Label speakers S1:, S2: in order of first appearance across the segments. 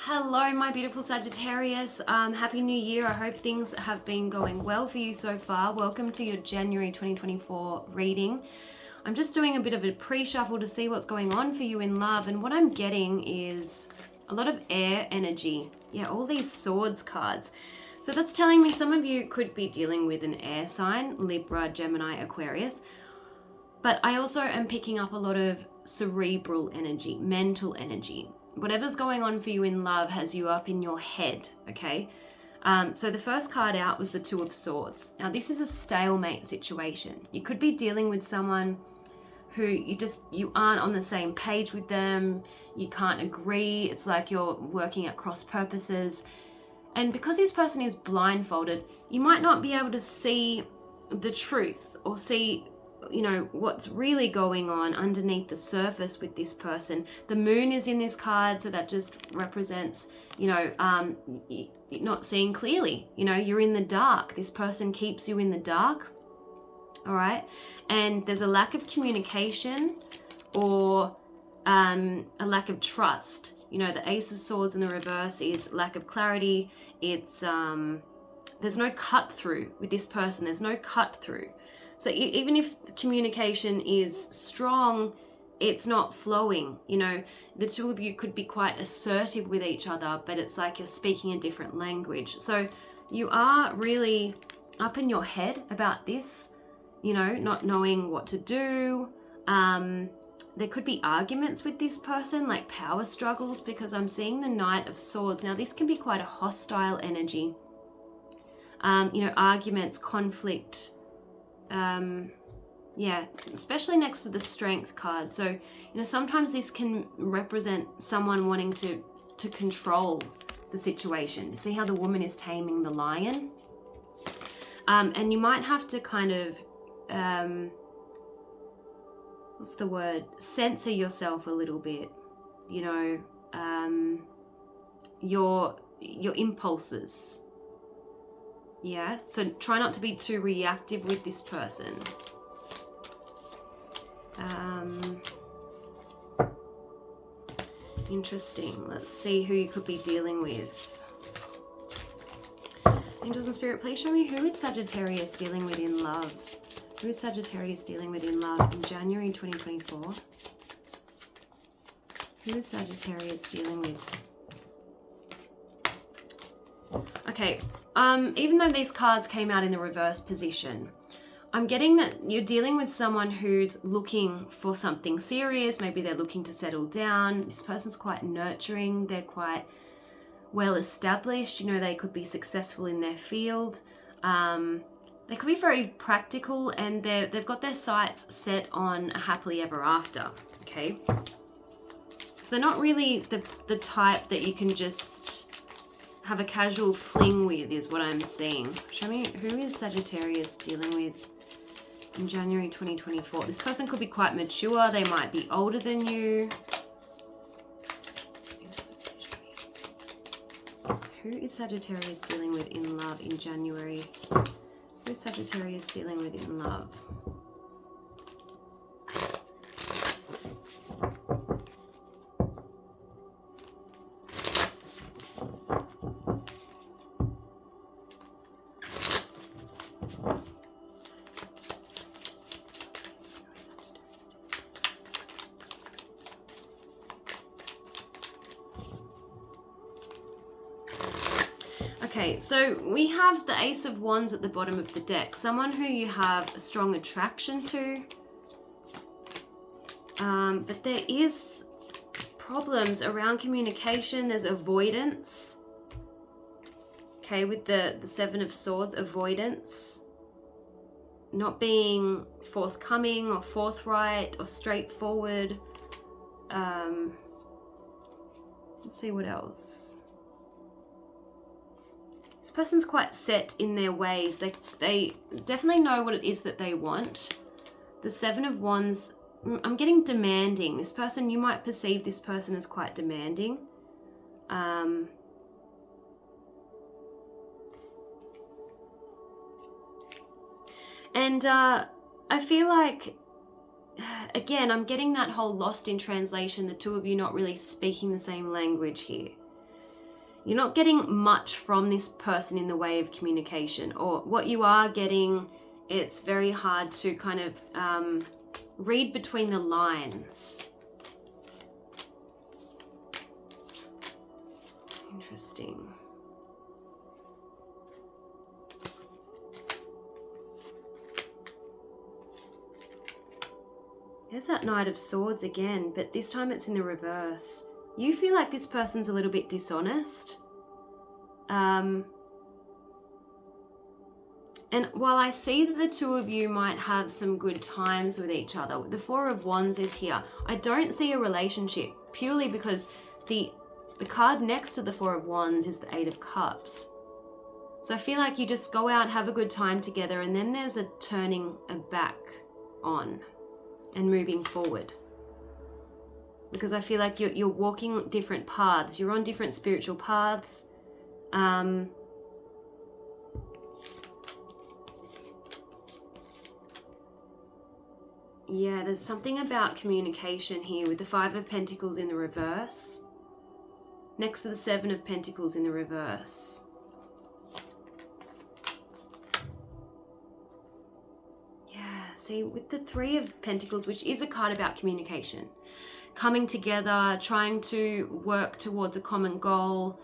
S1: Hello, my beautiful Sagittarius. Happy New Year. I hope things have been going well for you so far. Welcome to your January 2024 reading. I'm just doing a bit of a pre-shuffle to see what's going on for you in love. And what I'm getting is a lot of air energy. Yeah, all these swords cards. So that's telling me some of you could be dealing with an air sign, Libra, Gemini, Aquarius. But I also am picking up a lot of cerebral energy, mental energy. Whatever's going on for you in love has you up in your head, okay? So the first card out was the Two of Swords. Now this is a stalemate situation. You could be dealing with someone who you aren't on the same page with them. You can't agree. It's like you're working at cross purposes. And because this person is blindfolded, you might not be able to see the truth or see what's really going on underneath the surface with this person. The moon is in this card, so that just represents, you're not seeing clearly. You're in the dark. This person keeps you in the dark, all right? And there's a lack of communication or a lack of trust. The Ace of Swords in the reverse is lack of clarity. It's there's no cut through with this person. There's no cut through. So even if communication is strong, it's not flowing. The two of you could be quite assertive with each other, but it's like you're speaking a different language. So you are really up in your head about this, not knowing what to do. There could be arguments with this person, like power struggles, because I'm seeing the Knight of Swords. Now this can be quite a hostile energy. Arguments, conflict, especially next to the Strength card. So sometimes this can represent someone wanting to control the situation. See how the woman is taming the lion? And you might have to kind of censor yourself a little bit, your impulses. Yeah, so try not to be too reactive with this person. Interesting. Let's see who you could be dealing with. Angels and Spirit, please show me who is Sagittarius dealing with in love. Who is Sagittarius dealing with in love in January 2024? Who is Sagittarius dealing with? Okay, even though these cards came out in the reverse position, I'm getting that you're dealing with someone who's looking for something serious. Maybe they're looking to settle down. This person's quite nurturing. They're quite well established. They could be successful in their field. They could be very practical, and they've got their sights set on a happily ever after, okay? So they're not really the type that you can just have a casual fling with, is what I'm seeing. Show me who is Sagittarius dealing with in January 2024. This person could be quite mature. They might be older than you. Who is Sagittarius dealing with in love in January? Who is Sagittarius dealing with in love? Okay, so we have the Ace of Wands at the bottom of the deck. Someone who you have a strong attraction to. But there is problems around communication. There's avoidance. Okay, with the Seven of Swords, avoidance. Not being forthcoming or forthright or straightforward. Let's see what else. This person's quite set in their ways. They definitely know what it is that they want. The Seven of Wands, I'm getting demanding. This person, you might perceive this person as quite demanding. And I feel like, again, I'm getting that whole lost in translation, the two of you not really speaking the same language here. you're not getting much from this person in the way of communication, or what you are getting, it's very hard to kind of read between the lines. Interesting. There's that Knight of Swords again, but this time it's in the reverse. You feel like this person's a little bit dishonest. And while I see that the two of you might have some good times with each other, the Four of Wands is here. I don't see a relationship, purely because the card next to the Four of Wands is the Eight of Cups. So I feel like you just go out, have a good time together, and then there's a turning back on and moving forward. Because I feel like you're walking different paths. You're on different spiritual paths. Yeah, there's something about communication here with the Five of Pentacles in the reverse, next to the Seven of Pentacles in the reverse. Yeah, see, with the Three of Pentacles, which is a card about communication, coming together, trying to work towards a common goal.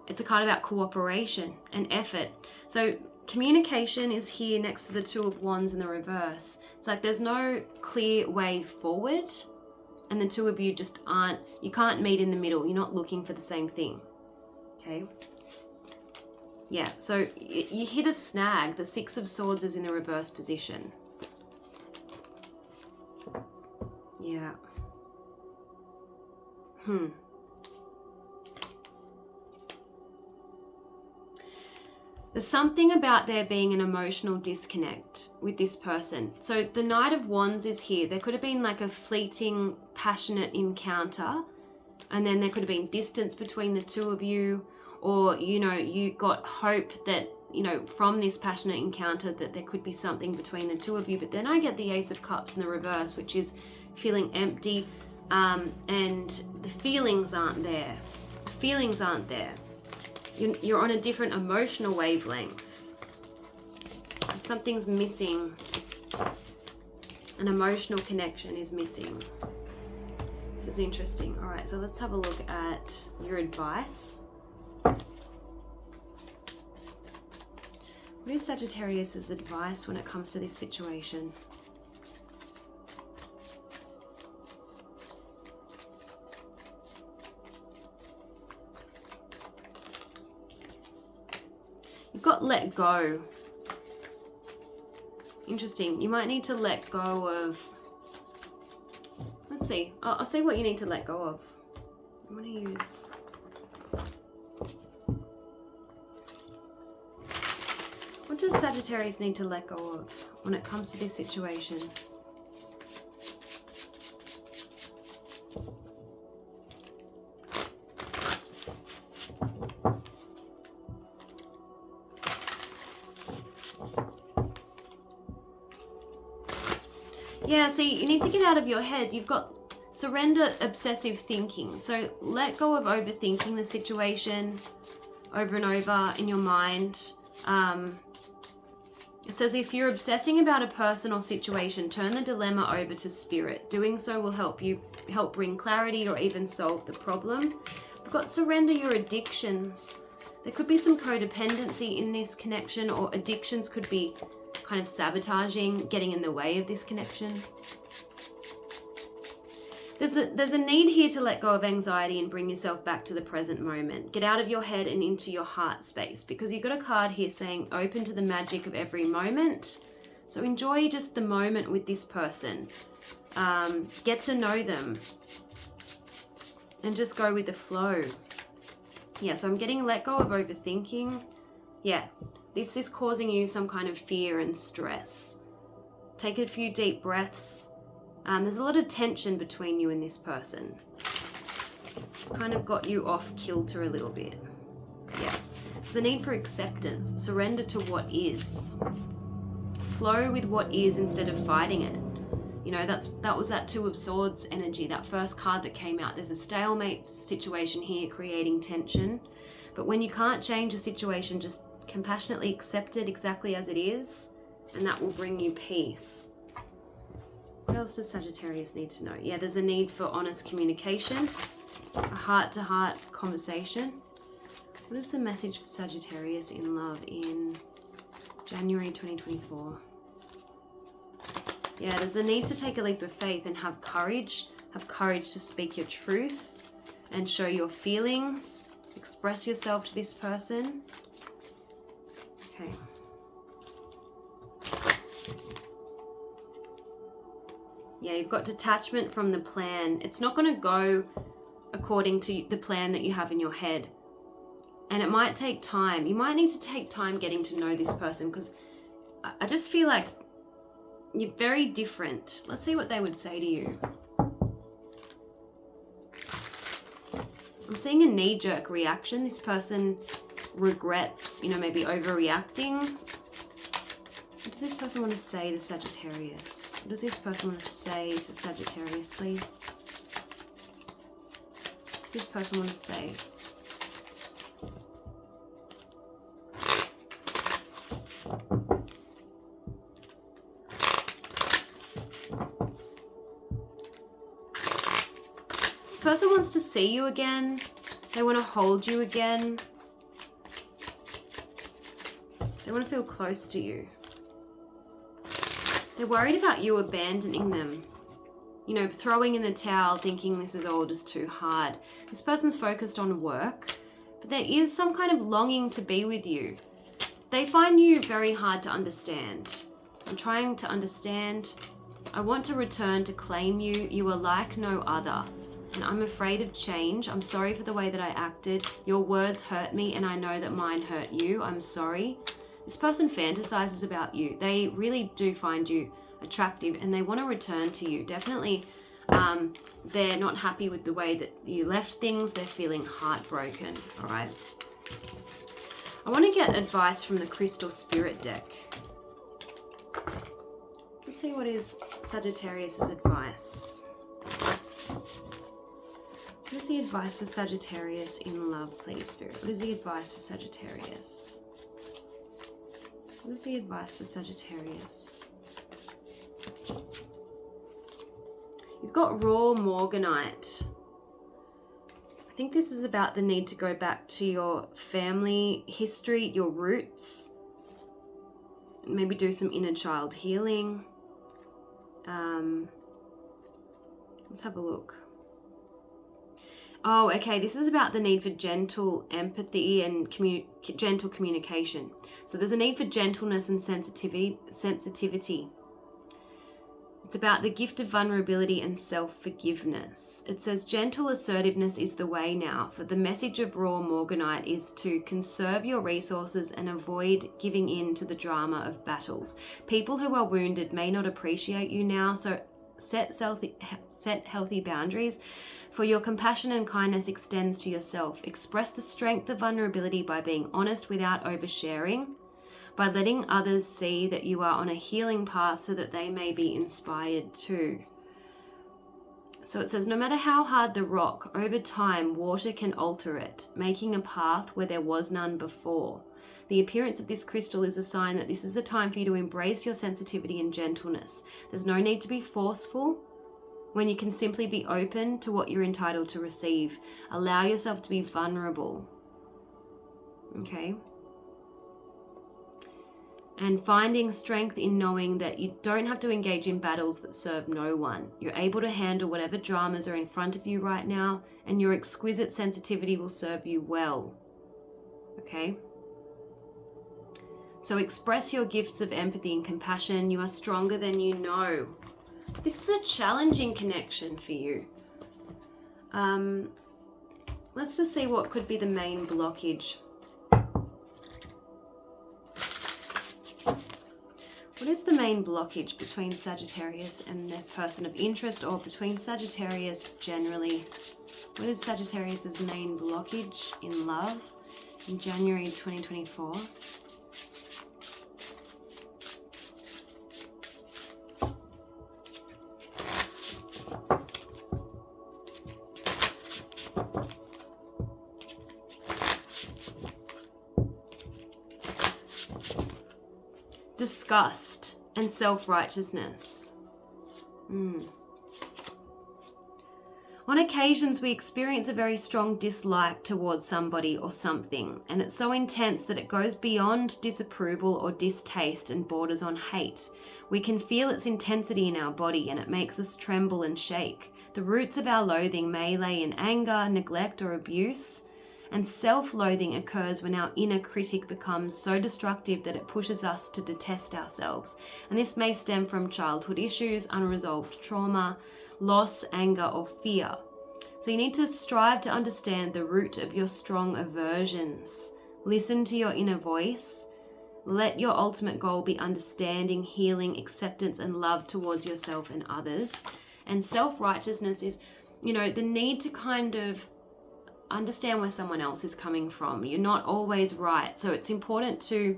S1: It's a card about cooperation and effort. So communication is here next to the Two of Wands in the reverse. It's like there's no clear way forward, and the two of you just aren't, you can't meet in the middle. You're not looking for the same thing. Okay. Yeah, so you hit a snag. The Six of Swords is in the reverse position. Yeah. There's something about there being an emotional disconnect with this person. So the Knight of Wands is here. There could have been like a fleeting, passionate encounter, and then there could have been distance between the two of you, or, you know, you got hope that, you know, from this passionate encounter that there could be something between the two of you. But then I get the Ace of Cups in the reverse, which is feeling empty, and the feelings aren't there. The feelings aren't there. You're on a different emotional wavelength. Something's missing. An emotional connection is missing. This is interesting. All right, so let's have a look at your advice. What is Sagittarius's advice when it comes to this situation? You've got let go. Interesting. You might need to let go of... Let's see. I'll see what you need to let go of. I'm going to use... What does Sagittarius need to let go of when it comes to this situation? Yeah, see, you need to get out of your head. You've got surrender obsessive thinking. So let go of overthinking the situation over and over in your mind. It says if you're obsessing about a person or situation, turn the dilemma over to spirit. Doing so will help bring clarity or even solve the problem. We've got surrender your addictions. There could be some codependency in this connection, or addictions could be kind of sabotaging, getting in the way of this connection. There's a need here to let go of anxiety and bring yourself back to the present moment. Get out of your head and into your heart space, because you've got a card here saying open to the magic of every moment. So enjoy just the moment with this person. Get to know them and just go with the flow. Yeah, so I'm getting let go of overthinking. Yeah, this is causing you some kind of fear and stress. Take a few deep breaths. There's a lot of tension between you and this person. It's kind of got you off kilter a little bit. Yeah. There's a need for acceptance. Surrender to what is. Flow with what is instead of fighting it. You know, that was that Two of Swords energy, that first card that came out. There's a stalemate situation here creating tension. But when you can't change a situation, just compassionately accept it exactly as it is, and that will bring you peace. What else does Sagittarius need to know? Yeah, there's a need for honest communication, a heart-to-heart conversation. What is the message for Sagittarius in love in January 2024? Yeah, there's a need to take a leap of faith and have courage. Have courage to speak your truth and show your feelings. Express yourself to this person. Okay. Yeah, you've got detachment from the plan. It's not going to go according to the plan that you have in your head. And it might take time. You might need to take time getting to know this person, because I just feel like you're very different. Let's see what they would say to you. I'm seeing a knee-jerk reaction. This person regrets, you know, maybe overreacting. What does this person want to say to Sagittarius? What does this person want to say to Sagittarius, please? What does this person want to say? This person wants to see you again. They want to hold you again. They want to feel close to you. They're worried about you abandoning them. You know, throwing in the towel, thinking this is all just too hard. This person's focused on work, but there is some kind of longing to be with you. They find you very hard to understand. I'm trying to understand. I want to return to claim you. You are like no other. And I'm afraid of change. I'm sorry for the way that I acted. Your words hurt me, and I know that mine hurt you. I'm sorry. This person fantasizes about you. They really do find you attractive, and they want to return to you. Definitely, they're not happy with the way that you left things. They're feeling heartbroken, all right? I want to get advice from the Crystal Spirit deck. Let's see what is Sagittarius's advice. What is the advice for Sagittarius in love, please, Spirit? What is the advice for Sagittarius? What is the advice for Sagittarius? You've got raw morganite. I think this is about the need to go back to your family history, your roots. Maybe do some inner child healing. Let's have a look. Oh, okay, this is about the need for gentle empathy and gentle communication. So there's a need for gentleness and sensitivity. It's about the gift of vulnerability and self-forgiveness. It says gentle assertiveness is the way now, for the message of raw morganite is to conserve your resources and avoid giving in to the drama of battles. People who are wounded may not appreciate you now, so set healthy boundaries. For your compassion and kindness extends to yourself. Express the strength of vulnerability by being honest without oversharing, by letting others see that you are on a healing path so that they may be inspired too. So it says, no matter how hard the rock, over time water can alter it, making a path where there was none before. The appearance of this crystal is a sign that this is a time for you to embrace your sensitivity and gentleness. There's no need to be forceful when you can simply be open to what you're entitled to receive. Allow yourself to be vulnerable. Okay? And finding strength in knowing that you don't have to engage in battles that serve no one. You're able to handle whatever dramas are in front of you right now, and your exquisite sensitivity will serve you well. Okay? So express your gifts of empathy and compassion. You are stronger than you know. This is a challenging connection for you. Let's just see what could be the main blockage. What is the main blockage between Sagittarius and their person of interest, or between Sagittarius generally? What is Sagittarius's main blockage in love in January 2024? disgust and self-righteousness. On occasions, we experience a very strong dislike towards somebody or something, and it's so intense that it goes beyond disapproval or distaste and borders on hate. We can feel its intensity in our body, and it makes us tremble and shake. The roots of our loathing may lay in anger, neglect, or abuse, and self-loathing occurs when our inner critic becomes so destructive that it pushes us to detest ourselves. And this may stem from childhood issues, unresolved trauma, loss, anger, or fear. So you need to strive to understand the root of your strong aversions. Listen to your inner voice. Let your ultimate goal be understanding, healing, acceptance, and love towards yourself and others. And self-righteousness is, the need to kind of understand where someone else is coming from. You're not always right. So it's important to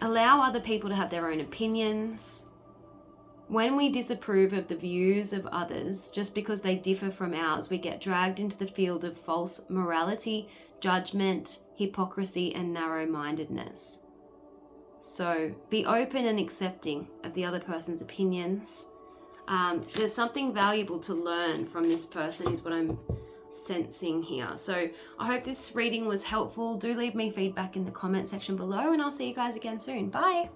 S1: allow other people to have their own opinions. When we disapprove of the views of others just because they differ from ours, we get dragged into the field of false morality, judgment, hypocrisy, and narrow-mindedness. So be open and accepting of the other person's opinions. There's something valuable to learn from this person is what I'm sensing here. So I hope this reading was helpful. Do leave me feedback in the comment section below, and I'll see you guys again soon. Bye.